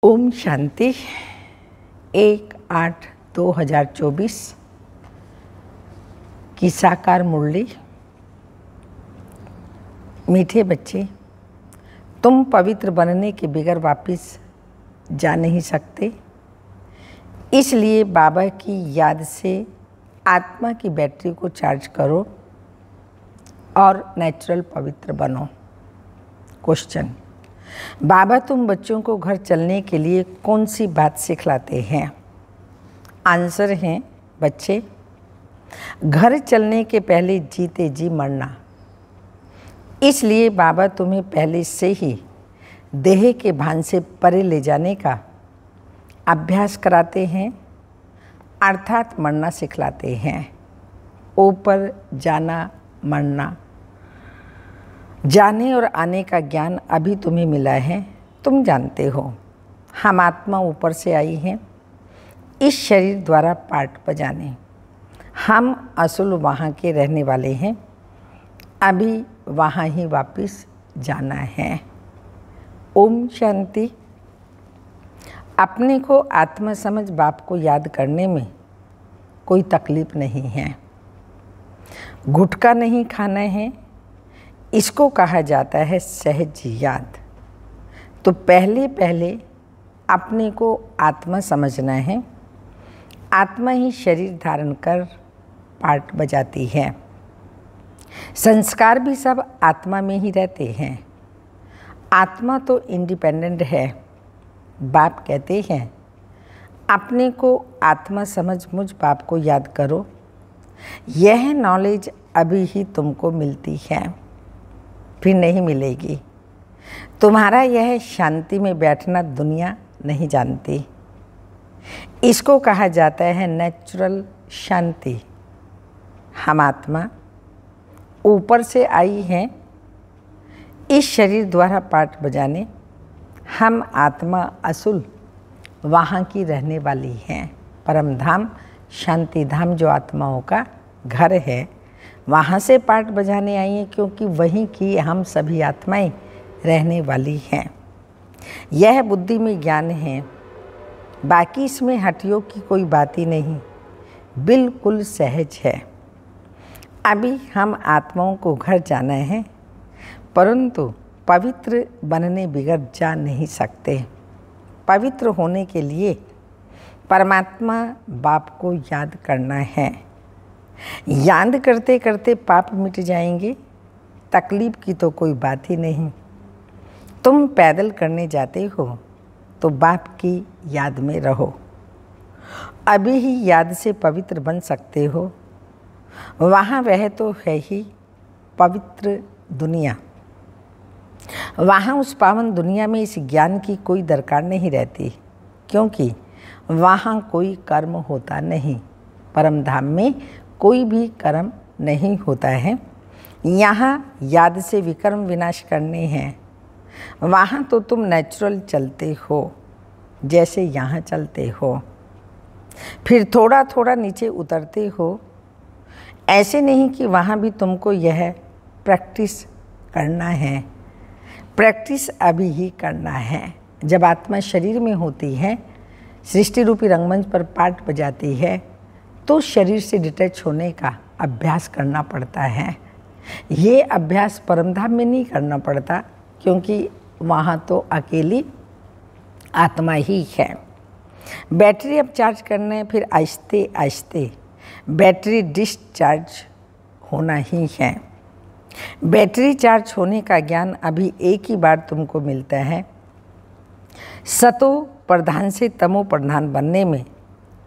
ओम शांति 1/8/2024 की साकार मुरली। मीठे बच्चे, तुम पवित्र बनने के बगैर वापस जा नहीं सकते, इसलिए बाबा की याद से आत्मा की बैटरी को चार्ज करो और नेचुरल पवित्र बनो। क्वेश्चन: बाबा तुम बच्चों को घर चलने के लिए कौन सी बात सिखलाते हैं? आंसर है बच्चे, घर चलने के पहले जीते जी मरना। इसलिए बाबा तुम्हें पहले से ही देह के भान से परे ले जाने का अभ्यास कराते हैं, अर्थात मरना सिखलाते हैं। ऊपर जाना, मरना, जाने और आने का ज्ञान अभी तुम्हें मिला है, तुम जानते हो। हम आत्मा ऊपर से आई हैं इस शरीर द्वारा पाठ बजाने। हम असुल वहाँ के रहने वाले हैं, अभी वहाँ ही वापस जाना है। ओम शांति। अपने को आत्मा समझ बाप को याद करने में कोई तकलीफ नहीं है। गुटखा नहीं खाना है, इसको कहा जाता है सहज याद। तो पहले अपने को आत्मा समझना है। आत्मा ही शरीर धारण कर पाठ बजाती है। संस्कार भी सब आत्मा में ही रहते हैं। आत्मा तो इंडिपेंडेंट है। बाप कहते हैं अपने को आत्मा समझ मुझ बाप को याद करो। यह नॉलेज अभी ही तुमको मिलती है, फिर नहीं मिलेगी। तुम्हारा यह शांति में बैठना दुनिया नहीं जानती। इसको कहा जाता है नेचुरल शांति। हम आत्मा ऊपर से आई हैं इस शरीर द्वारा पाठ बजाने। हम आत्मा असुल वहाँ की रहने वाली हैं। परम धाम शांति धाम जो आत्माओं का घर है, वहाँ से पाठ बजाने आई हैं, क्योंकि वहीं की हम सभी आत्माएं रहने वाली हैं। यह बुद्धि में ज्ञान है, बाकी इसमें हटियों की कोई बात ही नहीं, बिल्कुल सहज है। अभी हम आत्माओं को घर जाना है, परंतु पवित्र बनने बगैर जा नहीं सकते। पवित्र होने के लिए परमात्मा बाप को याद करना है। याद करते करते पाप मिट जाएंगे, तकलीफ की तो कोई बात ही नहीं। तुम पैदल करने जाते हो तो बाप की याद में रहो। अभी ही याद से पवित्र बन सकते हो। वहाँ वह तो है ही पवित्र दुनिया। वहाँ उस पावन दुनिया में इस ज्ञान की कोई दरकार नहीं रहती, क्योंकि वहाँ कोई कर्म होता नहीं। परम धाम में कोई भी कर्म नहीं होता है। यहाँ याद से विकर्म विनाश करने हैं। वहाँ तो तुम नेचुरल चलते हो, जैसे यहाँ चलते हो, फिर थोड़ा थोड़ा नीचे उतरते हो। ऐसे नहीं कि वहाँ भी तुमको यह प्रैक्टिस करना है। प्रैक्टिस अभी ही करना है। जब आत्मा शरीर में होती है, सृष्टि रूपी रंगमंच पर पाठ बजाती है, तो शरीर से डिटैच होने का अभ्यास करना पड़ता है। ये अभ्यास परमधाम में नहीं करना पड़ता, क्योंकि वहाँ तो अकेली आत्मा ही है। बैटरी अब चार्ज करना है, फिर आहिस्ते आहिस्ते बैटरी डिस्चार्ज होना ही है। बैटरी चार्ज होने का ज्ञान अभी एक ही बार तुमको मिलता है। सतो प्रधान से तमो प्रधान बनने में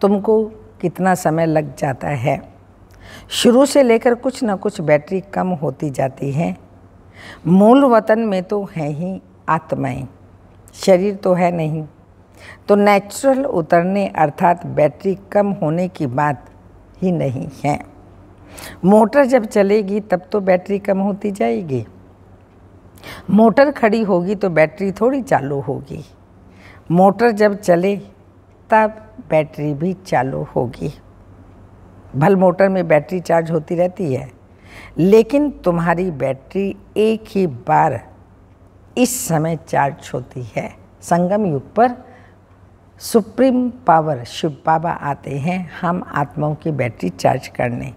तुमको कितना समय लग जाता है। शुरू से लेकर कुछ न कुछ बैटरी कम होती जाती है। मूल वतन में तो है ही आत्माएं, शरीर तो है नहीं। तो नेचुरल उतरने अर्थात बैटरी कम होने की बात ही नहीं है। मोटर जब चलेगी तब तो बैटरी कम होती जाएगी। मोटर खड़ी होगी तो बैटरी थोड़ी चालू होगी। मोटर जब चले तब बैटरी भी चालू होगी। भल मोटर में बैटरी चार्ज होती रहती है, लेकिन तुम्हारी बैटरी एक ही बार इस समय चार्ज होती है। संगम युग पर सुप्रीम पावर शिव बाबा आते हैं हम आत्माओं की बैटरी चार्ज करने।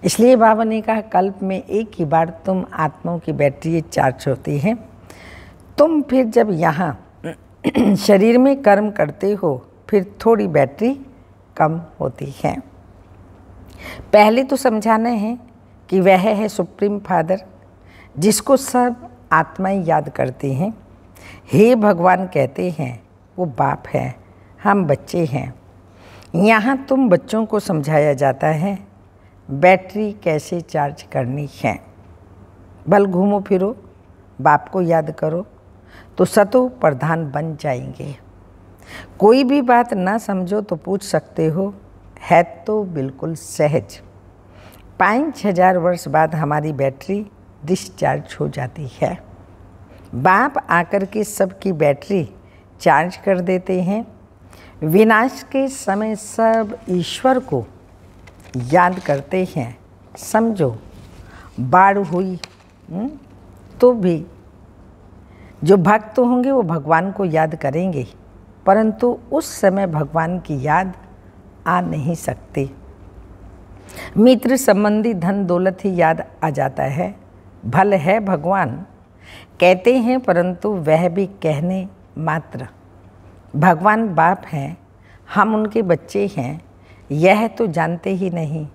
इसलिए बाबा ने कहा कल्प में एक ही बार तुम आत्माओं की बैटरी चार्ज होती है। तुम फिर जब यहाँ शरीर में कर्म करते हो फिर थोड़ी बैटरी कम होती है। पहले तो समझाना है कि वह है सुप्रीम फादर जिसको सब आत्माएं याद करती हैं। हे भगवान कहते हैं वो बाप है, हम बच्चे हैं। यहाँ तुम बच्चों को समझाया जाता है बैटरी कैसे चार्ज करनी है। बल घूमो फिरो, बाप को याद करो तो सतो प्रधान बन जाएंगे। कोई भी बात ना समझो तो पूछ सकते हो, है तो बिल्कुल सहज। 5000 वर्ष बाद हमारी बैटरी डिस्चार्ज हो जाती है। बाप आकर के सबकी बैटरी चार्ज कर देते हैं। विनाश के समय सब ईश्वर को याद करते हैं। समझो बाढ़ हुई तो भी जो भक्त होंगे वो भगवान को याद करेंगे, परंतु उस समय भगवान की याद आ नहीं सकती। मित्र संबंधी धन दौलत ही याद आ जाता है। भल है भगवान कहते हैं परंतु वह भी कहने मात्र। भगवान बाप हैं, हम उनके बच्चे हैं, यह तो जानते ही नहीं।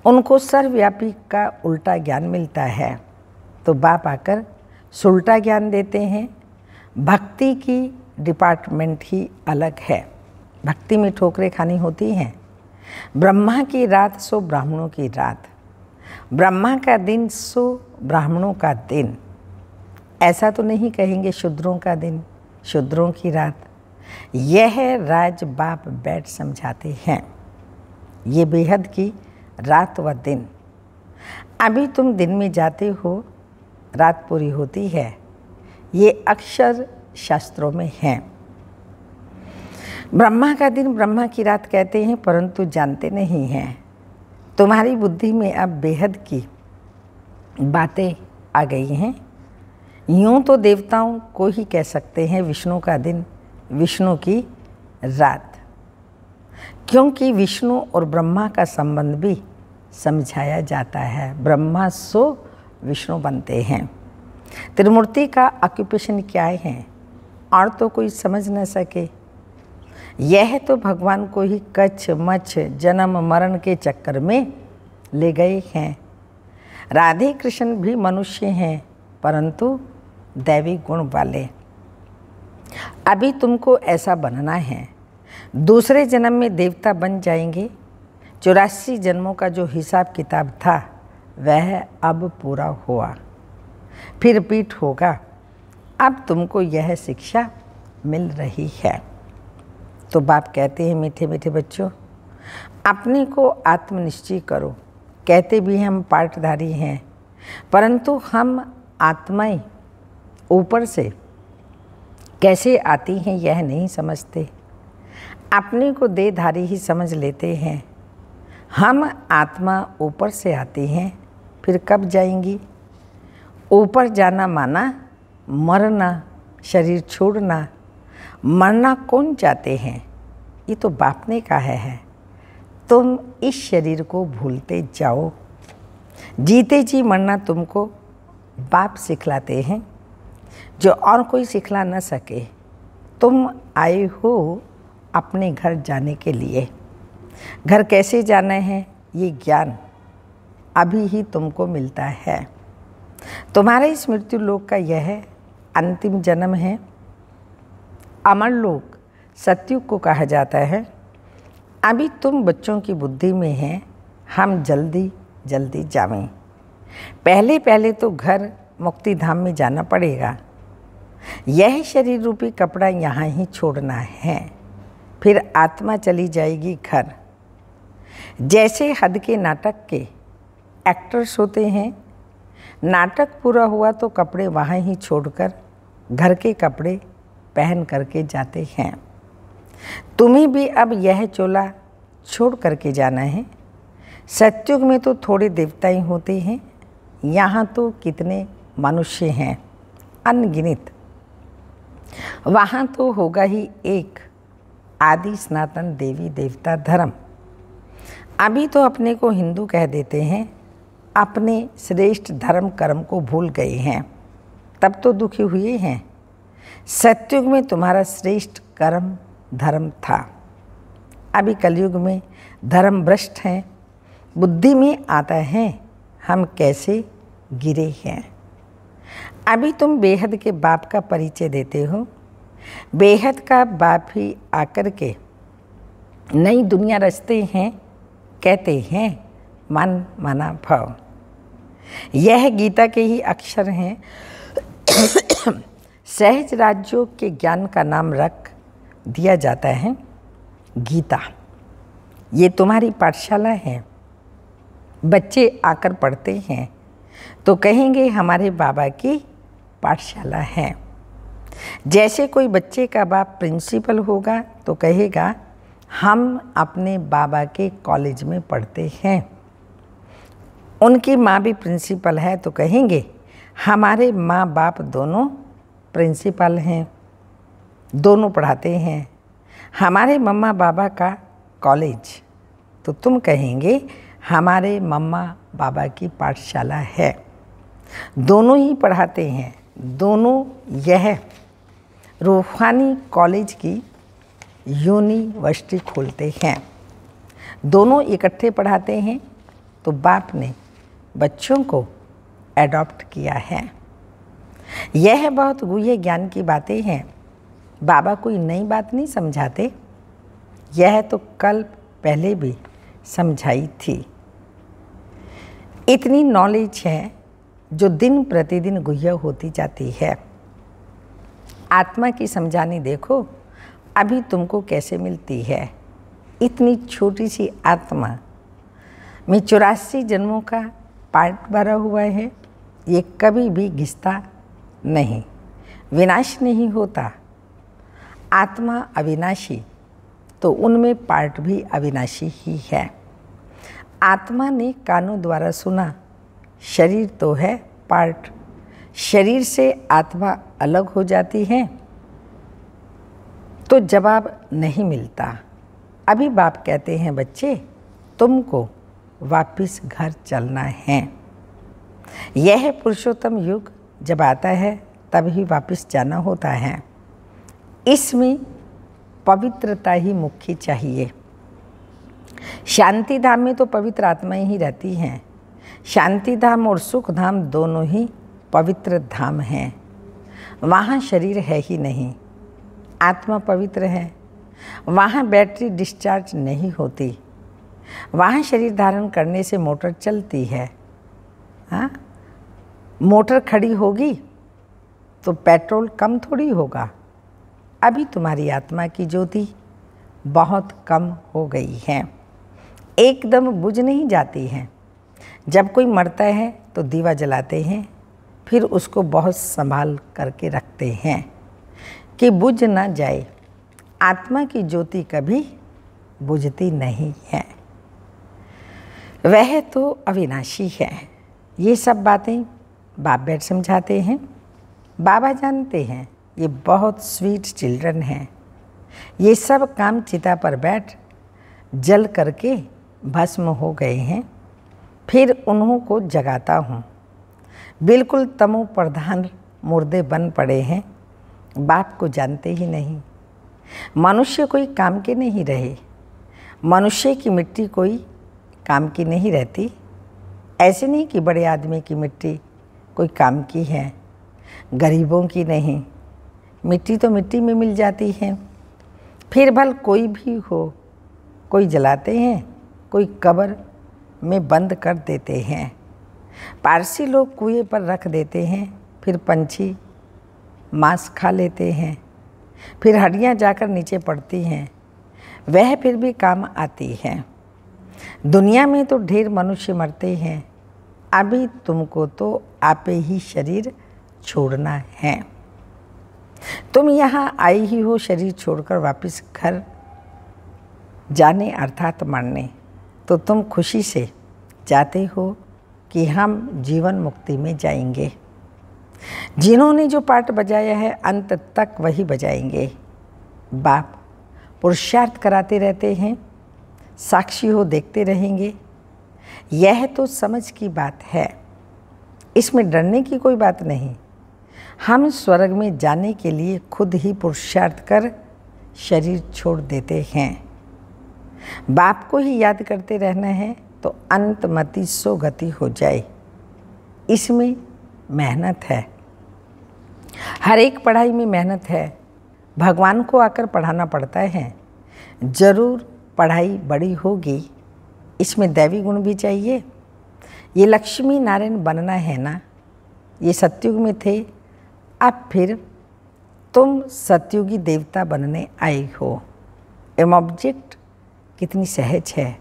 उनको सर्वव्यापी का उल्टा ज्ञान मिलता है तो बाप आकर सुल्टा ज्ञान देते हैं। भक्ति की डिपार्टमेंट ही अलग है। भक्ति में ठोकरें खानी होती हैं। ब्रह्मा की रात सो ब्राह्मणों की रात, ब्रह्मा का दिन सो ब्राह्मणों का दिन। ऐसा तो नहीं कहेंगे शूद्रों का दिन, शूद्रों की रात। यह राज बाप बैठ समझाते हैं। ये बेहद की रात व दिन। अभी तुम दिन में जाते हो, रात पूरी होती है। ये अक्षर शास्त्रों में है। ब्रह्मा का दिन ब्रह्मा की रात कहते हैं परंतु जानते नहीं हैं। तुम्हारी बुद्धि में अब बेहद की बातें आ गई हैं। यूँ तो देवताओं को ही कह सकते हैं विष्णु का दिन, विष्णु की रात, क्योंकि विष्णु और ब्रह्मा का संबंध भी समझाया जाता है। ब्रह्मा सो विष्णु बनते हैं। त्रिमूर्ति का ऑक्यूपेशन क्या है और तो कोई समझ न सके। यह तो भगवान को ही कच्छ मच्छ जन्म मरण के चक्कर में ले गए हैं। राधे कृष्ण भी मनुष्य हैं परंतु दैवी गुण वाले। अभी तुमको ऐसा बनना है। दूसरे जन्म में देवता बन जाएंगे। 84 जन्मों का जो हिसाब किताब था वह अब पूरा हुआ, फिर रिपीट होगा। अब तुमको यह शिक्षा मिल रही है। तो बाप कहते हैं मीठे मीठे बच्चों, अपने को आत्मनिश्चय करो। कहते भी हम पाठधारी हैं परंतु हम आत्माएं ऊपर से कैसे आती हैं यह नहीं समझते। अपने को देहधारी ही समझ लेते हैं। हम आत्मा ऊपर से आती हैं, फिर कब जाएंगी? ऊपर जाना माना मरना, शरीर छोड़ना। मरना कौन चाहते हैं? ये तो बाप ने कहा है तुम इस शरीर को भूलते जाओ। जीते जी मरना तुमको बाप सिखलाते हैं, जो और कोई सिखला न सके। तुम आए हो अपने घर जाने के लिए। घर कैसे जाना है ये ज्ञान अभी ही तुमको मिलता है। तुम्हारा इस मृत्यु लोक का यह अंतिम जन्म है। अमर लोक सतयुग को कहा जाता है। अभी तुम बच्चों की बुद्धि में है हम जल्दी जल्दी जावें। पहले पहले तो घर मुक्ति धाम में जाना पड़ेगा। यह शरीर रूपी कपड़ा यहाँ ही छोड़ना है, फिर आत्मा चली जाएगी घर। जैसे हद के नाटक के एक्टर्स होते हैं, नाटक पूरा हुआ तो कपड़े वहाँ ही छोड़कर घर के कपड़े पहन करके जाते हैं। तुम्हें भी अब यह चोला छोड़ करके जाना है। सतयुग में तो थोड़े देवताएं होते हैं, यहाँ तो कितने मनुष्य हैं अनगिनत। वहाँ तो होगा ही एक आदि सनातन देवी देवता धर्म। अभी तो अपने को हिंदू कह देते हैं, अपने श्रेष्ठ धर्म कर्म को भूल गए हैं, तब तो दुखी हुए हैं। सतयुग में तुम्हारा श्रेष्ठ कर्म धर्म था, अभी कलयुग में धर्म भ्रष्ट हैं। बुद्धि में आता है हम कैसे गिरे हैं। अभी तुम बेहद के बाप का परिचय देते हो। बेहद का बाप ही आकर के नई दुनिया रचते हैं, कहते हैं मन मना भाव। यह गीता के ही अक्षर हैं। सहज राजयोग के ज्ञान का नाम रख दिया जाता है गीता। ये तुम्हारी पाठशाला है। बच्चे आकर पढ़ते हैं तो कहेंगे हमारे बाबा की पाठशाला है। जैसे कोई बच्चे का बाप प्रिंसिपल होगा तो कहेगा हम अपने बाबा के कॉलेज में पढ़ते हैं। उनकी माँ भी प्रिंसिपल है तो कहेंगे हमारे माँ बाप दोनों प्रिंसिपल हैं, दोनों पढ़ाते हैं। हमारे मम्मा बाबा का कॉलेज, तो तुम कहेंगे हमारे मम्मा बाबा की पाठशाला है। दोनों ही पढ़ाते हैं, दोनों यह रूहानी कॉलेज की यूनिवर्सिटी खोलते हैं। दोनों इकट्ठे पढ़ाते हैं, तो बाप ने बच्चों को एडॉप्ट किया है। यह बहुत गुह्य ज्ञान की बातें हैं। बाबा कोई नई बात नहीं समझाते, यह तो कल पहले भी समझाई थी। इतनी नॉलेज है जो दिन प्रतिदिन गुह्य होती जाती है। आत्मा की समझानी देखो अभी तुमको कैसे मिलती है। इतनी छोटी सी आत्मा में 84 जन्मों का पार्ट भरा हुआ है। ये कभी भी घिसता नहीं, विनाश नहीं होता। आत्मा अविनाशी, तो उनमें पार्ट भी अविनाशी ही है। आत्मा ने कानों द्वारा सुना, शरीर तो है पार्ट। शरीर से आत्मा अलग हो जाती है तो जवाब नहीं मिलता। अभी बाप कहते हैं बच्चे तुमको वापस घर चलना है। यह पुरुषोत्तम युग जब आता है तभी वापस जाना होता है। इसमें पवित्रता ही मुख्य चाहिए। शांति धाम में तो पवित्र आत्माएं ही रहती हैं। शांति धाम और सुख धाम दोनों ही पवित्र धाम हैं। वहाँ शरीर है ही नहीं, आत्मा पवित्र है। वहाँ बैटरी डिस्चार्ज नहीं होती। वहाँ शरीर धारण करने से मोटर चलती है। हाँ, मोटर खड़ी होगी तो पेट्रोल कम थोड़ी होगा। अभी तुम्हारी आत्मा की ज्योति बहुत कम हो गई है, एकदम बुझ नहीं जाती है। जब कोई मरता है तो दीवा जलाते हैं, फिर उसको बहुत संभाल करके रखते हैं कि बुझ ना जाए। आत्मा की ज्योति कभी बुझती नहीं है, वह तो अविनाशी है। ये सब बातें बाप बैठ समझाते हैं। बाबा जानते हैं ये बहुत स्वीट चिल्ड्रन हैं। ये सब काम चिता पर बैठ जल करके भस्म हो गए हैं, फिर उन्हों को जगाता हूँ। बिल्कुल तमो प्रधान मुर्दे बन पड़े हैं, बाप को जानते ही नहीं। मनुष्य कोई काम के नहीं रहे। मनुष्य की मिट्टी कोई काम की नहीं रहती। ऐसे नहीं कि बड़े आदमी की मिट्टी कोई काम की है, गरीबों की नहीं। मिट्टी तो मिट्टी में मिल जाती है। फिर भल कोई भी हो, कोई जलाते हैं, कोई कब्र में बंद कर देते हैं। पारसी लोग कुएं पर रख देते हैं, फिर पंछी मांस खा लेते हैं, फिर हड्डियाँ जाकर नीचे पड़ती हैं, वह फिर भी काम आती है। दुनिया में तो ढेर मनुष्य मरते हैं। अभी तुमको तो आपे ही शरीर छोड़ना है। तुम यहाँ आई ही हो शरीर छोड़कर वापस घर जाने अर्थात मरने, तो तुम खुशी से जाते हो कि हम जीवन मुक्ति में जाएंगे। जिन्होंने जो पार्ट बजाया है अंत तक वही बजाएंगे। बाप पुरुषार्थ कराते रहते हैं, साक्षी हो देखते रहेंगे। यह तो समझ की बात है, इसमें डरने की कोई बात नहीं। हम स्वर्ग में जाने के लिए खुद ही पुरुषार्थ कर शरीर छोड़ देते हैं। बाप को ही याद करते रहना है तो अंतमति सो गति हो जाए। इसमें मेहनत है, हर एक पढ़ाई में मेहनत है। भगवान को आकर पढ़ाना पड़ता है। जरूर पढ़ाई बड़ी होगी, इसमें दैवी गुण भी चाहिए। ये लक्ष्मी नारायण बनना है ना, ये सतयुग में थे, अब फिर तुम सतयुगी देवता बनने आए हो। एम ऑब्जेक्ट कितनी सहज है,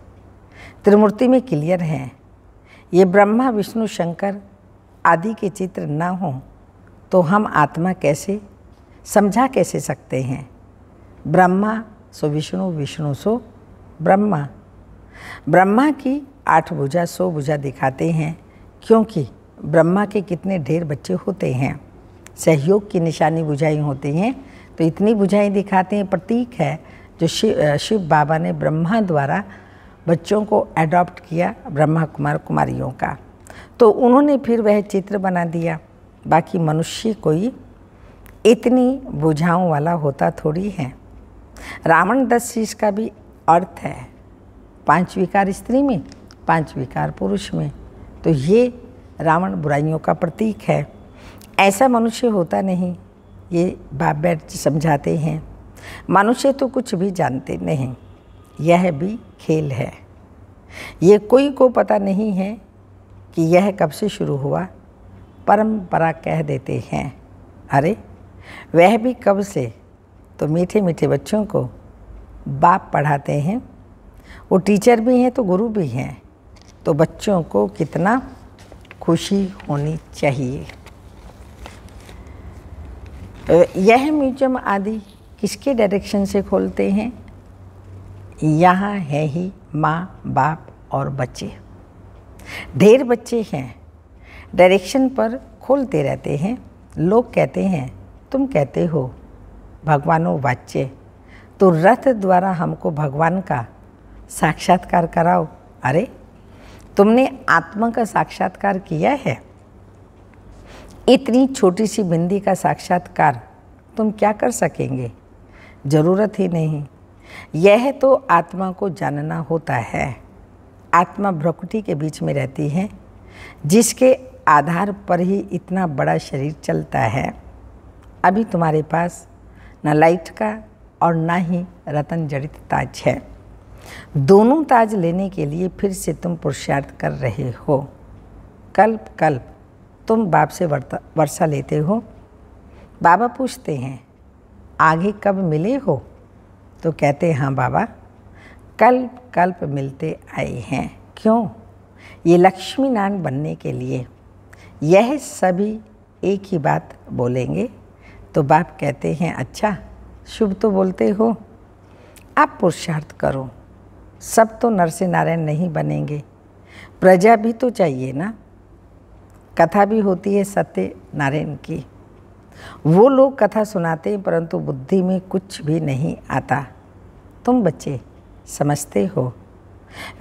त्रिमूर्ति में क्लियर है। ये ब्रह्मा विष्णु शंकर आदि के चित्र ना हो तो हम आत्मा कैसे समझा कैसे सकते हैं। ब्रह्मा सो विष्णु, विष्णु सो ब्रह्मा। ब्रह्मा की 8 भुजा 100 भुजा दिखाते हैं, क्योंकि ब्रह्मा के कितने ढेर बच्चे होते हैं। सहयोग की निशानी भुजाएं होती हैं, तो इतनी भुजाएं दिखाते हैं। प्रतीक है जो शिव बाबा ने ब्रह्मा द्वारा बच्चों को एडॉप्ट किया, ब्रह्मा कुमार कुमारियों का, तो उन्होंने फिर वह चित्र बना दिया। बाकी मनुष्य कोई इतनी भुजाओं वाला होता थोड़ी है। रावण 10 शीश का भी अर्थ है, 5 विकार स्त्री में, 5 विकार पुरुष में। तो ये रावण बुराइयों का प्रतीक है। ऐसा मनुष्य होता नहीं, ये बाप बैठ समझाते हैं। मनुष्य तो कुछ भी जानते नहीं, यह भी खेल है। ये कोई को पता नहीं है कि यह कब से शुरू हुआ, परंपरा कह देते हैं। अरे वह भी कब से, तो मीठे मीठे बच्चों को बाप पढ़ाते हैं। वो टीचर भी हैं तो गुरु भी हैं, तो बच्चों को कितना खुशी होनी चाहिए। यह म्यूजियम आदि किसके डायरेक्शन से खोलते हैं? यहाँ है ही माँ बाप और बच्चे, ढेर बच्चे हैं, डायरेक्शन पर खोलते रहते हैं। लोग कहते हैं, तुम कहते हो भगवानो वाच्य, तो रथ द्वारा हमको भगवान का साक्षात्कार कराओ। अरे तुमने आत्मा का साक्षात्कार किया है? इतनी छोटी सी बिंदी का साक्षात्कार तुम क्या कर सकेंगे? ज़रूरत ही नहीं। यह तो आत्मा को जानना होता है। आत्मा भ्रकुटी के बीच में रहती है, जिसके आधार पर ही इतना बड़ा शरीर चलता है। अभी तुम्हारे पास न लाइट का और ना ही रतन जड़ित ताज है। दोनों ताज लेने के लिए फिर से तुम पुरुषार्थ कर रहे हो। कल्प कल्प तुम बाप से वर्षा लेते हो। बाबा पूछते हैं, आगे कब मिले हो? तो कहते हैं, हाँ बाबा कल्प कल्प मिलते आए हैं। क्यों? ये लक्ष्मी नारायण बनने के लिए। यह सभी एक ही बात बोलेंगे। तो बाप कहते हैं, अच्छा शुभ तो बोलते हो, आप पुरुषार्थ करो। सब तो नर से नारायण नहीं बनेंगे, प्रजा भी तो चाहिए ना। कथा भी होती है सत्य नारायण की। वो लोग कथा सुनाते हैं, परंतु बुद्धि में कुछ भी नहीं आता। तुम बच्चे समझते हो,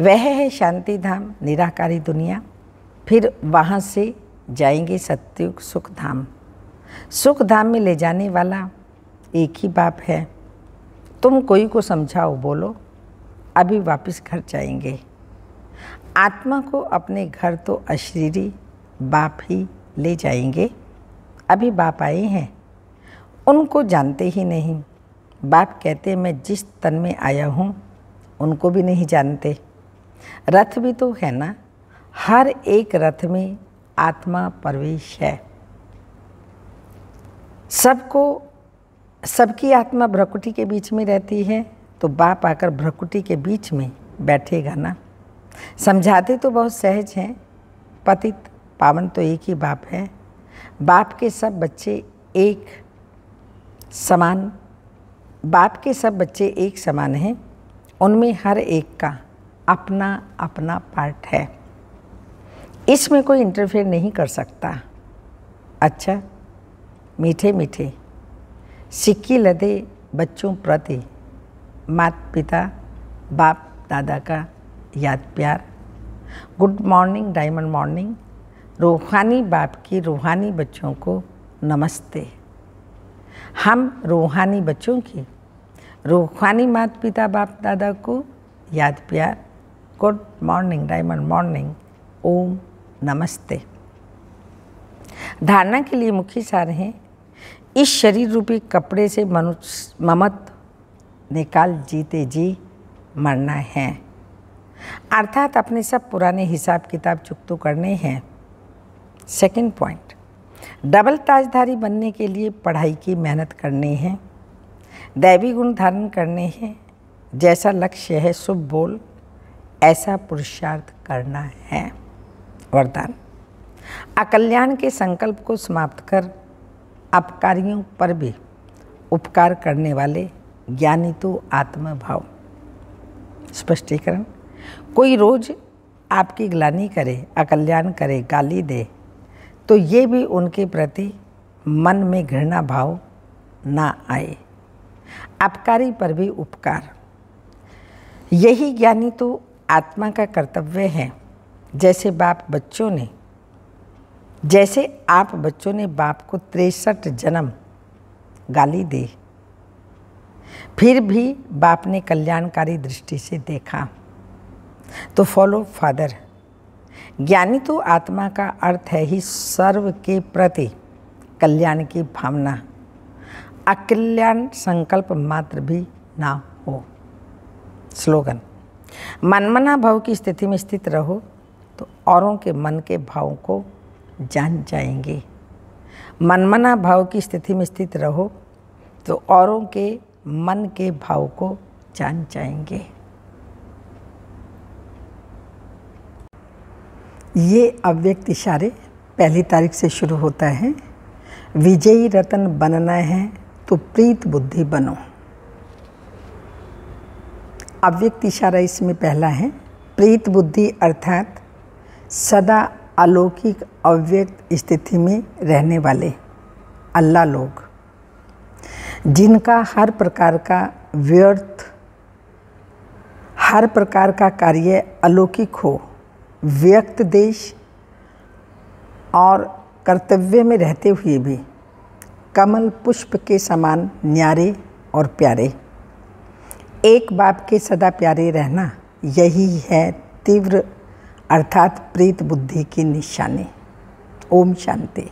वह है शांति धाम, निराकारी दुनिया। फिर वहाँ से जाएंगे सत्युग सुख धाम। सुख धाम में ले जाने वाला एक ही बाप है। तुम कोई को समझाओ, बोलो अभी वापस घर जाएंगे। आत्मा को अपने घर तो अशरीरी बाप ही ले जाएंगे। अभी बाप आए हैं, उनको जानते ही नहीं। बाप कहते मैं जिस तन में आया हूँ उनको भी नहीं जानते। रथ भी तो है ना, हर एक रथ में आत्मा प्रवेश है। सबकी आत्मा भ्रकुटी के बीच में रहती है, तो बाप आकर भ्रकुटी के बीच में बैठेगा ना। समझाते तो बहुत सहज हैं, पतित पावन तो एक ही बाप है। बाप के सब बच्चे एक समान, बाप के सब बच्चे एक समान हैं। उनमें हर एक का अपना अपना पार्ट है, इसमें कोई इंटरफेयर नहीं कर सकता। अच्छा मीठे मीठे सिक्की लदे बच्चों प्रति माता पिता बाप दादा का याद प्यार। Good morning diamond morning. रूहानी बाप की रूहानी बच्चों को नमस्ते। हम रूहानी बच्चों की रूहानी माता पिता बाप दादा को याद प्यार। Good morning diamond morning. ओम नमस्ते। धारणा के लिए मुख्य सार हैं, इस शरीर रूपी कपड़े से मनुष्य ममत निकाल जीते जी मरना है, अर्थात अपने सब पुराने हिसाब किताब चुकतो करने हैं। सेकंड पॉइंट, डबल ताजधारी बनने के लिए पढ़ाई की मेहनत करनी है, दैवी गुण धारण करने हैं। जैसा लक्ष्य है शुभ बोल, ऐसा पुरुषार्थ करना है। वरदान, अकल्याण के संकल्प को समाप्त कर अपकारियों पर भी उपकार करने वाले ज्ञानी तो आत्मभाव। स्पष्टीकरण, कोई रोज आपकी ग्लानि करे, अकल्याण करे, गाली दे तो ये भी उनके प्रति मन में घृणा भाव ना आए। अपकारी पर भी उपकार, यही ज्ञानी तो आत्मा का कर्तव्य है। जैसे आप बच्चों ने बाप को 63 जन्म गाली दी, फिर भी बाप ने कल्याणकारी दृष्टि से देखा, तो फॉलो फादर। ज्ञानी तो आत्मा का अर्थ है ही सर्व के प्रति कल्याण की भावना, अकल्याण संकल्प मात्र भी ना हो। स्लोगन, मनमना भाव की स्थिति में स्थित रहो तो औरों के मन के भावों को जान जाएंगे। मनमना भाव की स्थिति में स्थित रहो तो औरों के मन के भाव को जान जाएंगे। ये अव्यक्त इशारे 1 तारीख से शुरू होता है। विजयी रतन बनना है तो प्रीत बुद्धि बनो। अव्यक्त इशारा इसमें पहला है। प्रीत बुद्धि अर्थात सदा अलौकिक अव्यक्त स्थिति में रहने वाले अल्लाह लोग, जिनका हर प्रकार का कार्य अलौकिक हो, व्यक्त देश और कर्तव्य में रहते हुए भी कमल पुष्प के समान न्यारे और प्यारे, एक बाप के सदा प्यारे रहना, यही है तीव्र अर्थात प्रीत बुद्धि की निशानी। ओम शांति।